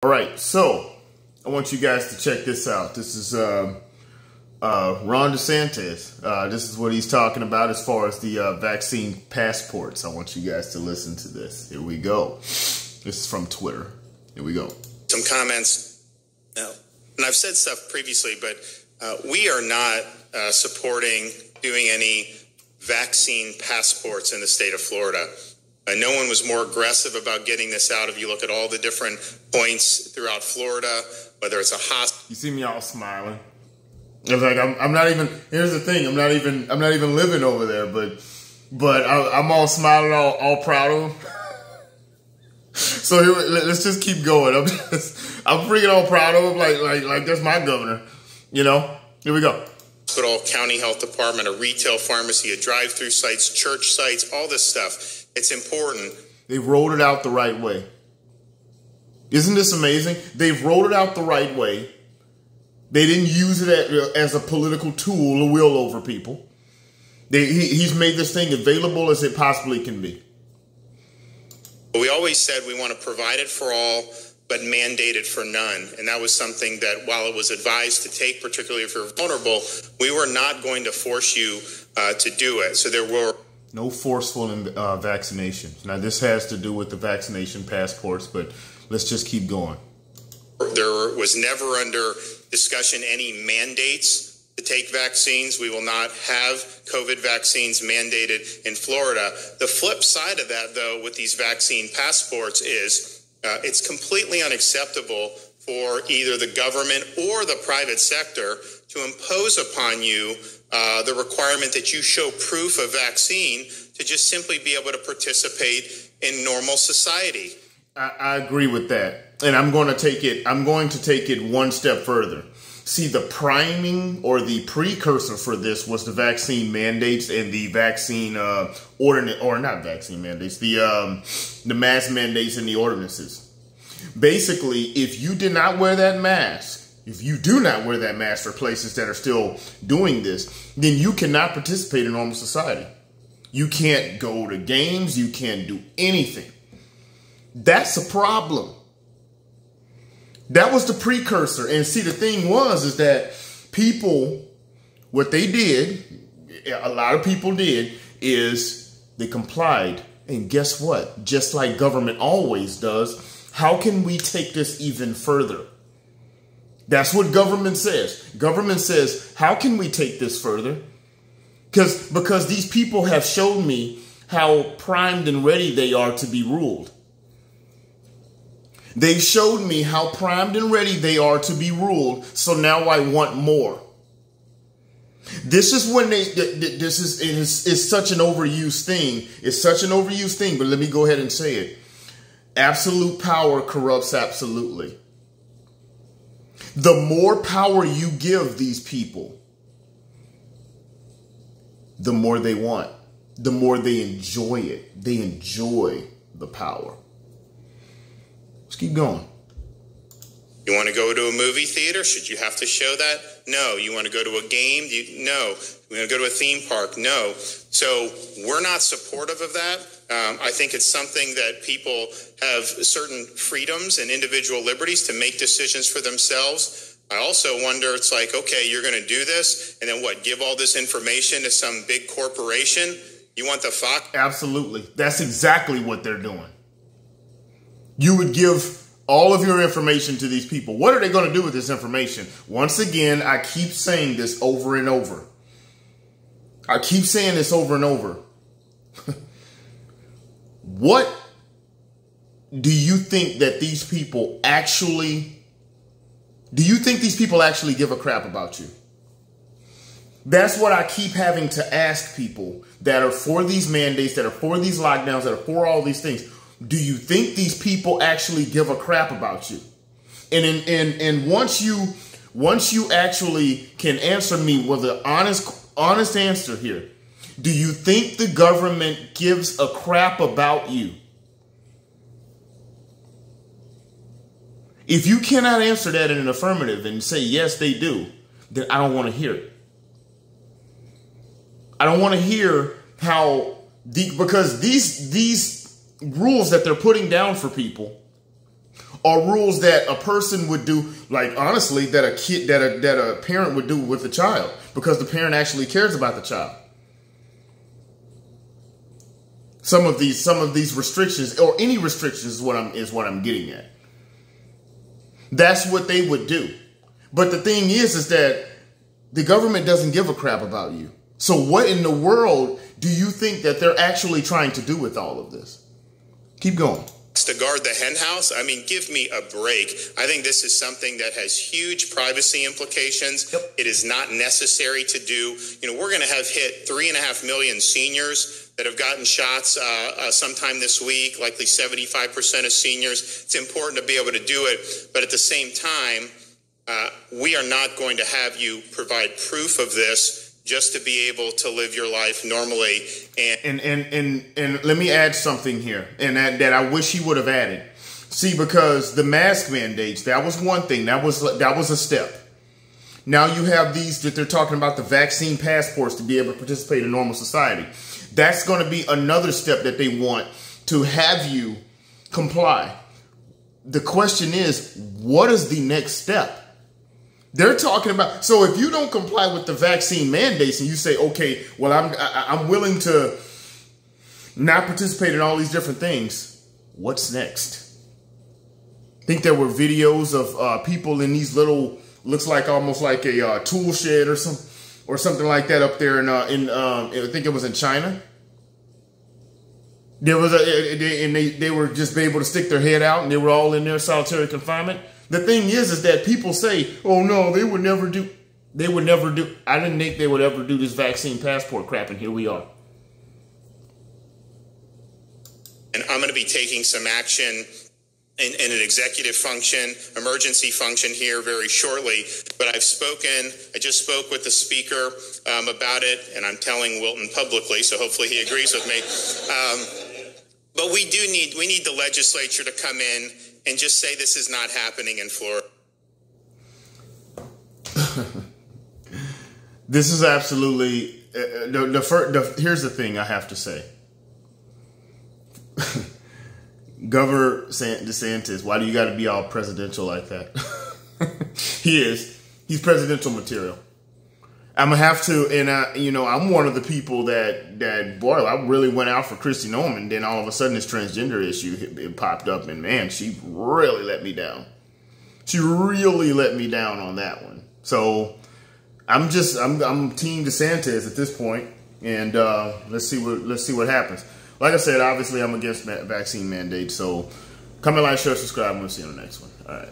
All right, so I want you guys to check this out. This is Ron DeSantis. This is what he's talking about as far as the vaccine passports. I want you guys to listen to this. Here we go. This is from Twitter. Here we go. Some comments. And I've said stuff previously, but we are not supporting doing any vaccine passports in the state of Florida. No one was more aggressive about getting this out. If you look at all the different points throughout Florida, whether it's a hospital. You see me all smiling. It's like I'm not even. Here's the thing. I'm not even living over there, but I'm all smiling, all proud of him. So here, let's just keep going. I'm freaking all proud of him, like that's my governor. You know. Here we go. Hospital, county health department, a retail pharmacy, a drive-through sites, church sites, all this stuff. It's important. They rolled it out the right way. Isn't this amazing? They've rolled it out the right way. They didn't use it as a political tool to will over people. He's made this thing available as it possibly can be. We always said we want to provide it for all, but mandate it for none. And that was something that while it was advised to take, particularly if you're vulnerable, we were not going to force you to do it. So there were no forceful vaccinations. Now, this has to do with the vaccination passports, but let's just keep going. There was never under discussion any mandates to take vaccines. We will not have COVID vaccines mandated in Florida. The flip side of that, though, with these vaccine passports is it's completely unacceptable for either the government or the private sector to impose upon you the requirement that you show proof of vaccine to just simply be able to participate in normal society. I agree with that. And I'm going to take it one step further. See, the priming or the precursor for this was the vaccine mandates and the vaccine ordinance, or not vaccine mandates, the mask mandates and the ordinances. Basically, if you did not wear that mask, if you do not wear that mask for places that are still doing this, then you cannot participate in normal society. You can't go to games. You can't do anything. That's a problem. That was the precursor. And see, the thing is that people, what they did, a lot of people did, is they complied. And guess what? Just like government always does, how can we take this even further? That's what government says. Government says, how can we take this further? Because these people have shown me how primed and ready they are to be ruled. They've showed me how primed and ready they are to be ruled. So now I want more. This is when it's such an overused thing. It's such an overused thing, but let me go ahead and say it. Absolute power corrupts absolutely. The more power you give these people, the more they want, the more they enjoy it. They enjoy the power. Let's keep going. You want to go to a movie theater? Should you have to show that? No. You want to go to a game? No. You want to go to a theme park? No. So we're not supportive of that. I think it's something that people have certain freedoms and individual liberties to make decisions for themselves. I also wonder, it's like, okay, you're going to do this, and then what, give all this information to some big corporation? You want the Fox? Absolutely. That's exactly what they're doing. You would give all of your information to these people. What are they going to do with this information? Once again, I keep saying this over and over. I keep saying this over and over. What do you think that these people actually, give a crap about you? That's what I keep having to ask people that are for these mandates, that are for these lockdowns, that are for all these things. Do you think these people actually give a crap about you? And once you actually can answer me with an honest answer here, do you think the government gives a crap about you? If you cannot answer that in an affirmative and say, yes, they do, then I don't want to hear it. I don't want to hear how, because these rules that they're putting down for people or rules that a person would do, like honestly, that a kid, that a parent would do with a child, because the parent actually cares about the child. Some of these restrictions, or any restrictions, is what I'm getting at. That's what they would do. But the thing is that the government doesn't give a crap about you. So what in the world do you think that they're actually trying to do with all of this? Keep going. To guard the hen house? I mean, give me a break. I think this is something that has huge privacy implications. Yep. It is not necessary to do. You know, we're going to have hit 3.5 million seniors that have gotten shots sometime this week, likely 75% of seniors. It's important to be able to do it. But at the same time, we are not going to have you provide proof of this just to be able to live your life normally. And let me add something here, and that I wish he would have added. See, because the mask mandates, that was one thing. That was a step. Now you have these that they're talking about, the vaccine passports to be able to participate in normal society. That's going to be another step that they want to have you comply. The question is, what is the next step? They're talking about, so if you don't comply with the vaccine mandates and you say, okay, well, I'm willing to not participate in all these different things, what's next? I think there were videos of people in these little, looks like almost like a tool shed or something like that up there I think it was in China. There was they were just able to stick their head out, and they were all in their solitary confinement. The thing is that people say, oh no, they would never do. I didn't think they would ever do this vaccine passport crap, and here we are. And I'm going to be taking some action in an executive function, emergency function here very shortly. But I just spoke with the speaker about it, and I'm telling Wilton publicly, so hopefully he agrees with me. But we need the legislature to come in and just say this is not happening in Florida. This is absolutely here's the thing I have to say. Governor DeSantis, why do you got to be all presidential like that? He's presidential material. I'm gonna have to, and I'm one of the people that boy, I really went out for Kristi Noem, then all of a sudden this transgender issue it popped up, and man, she really let me down. She really let me down on that one. So I'm Team DeSantis at this point, and let's see what happens. Like I said, obviously I'm against vaccine mandates. So comment, like, share, subscribe, and we'll see you on the next one. All right.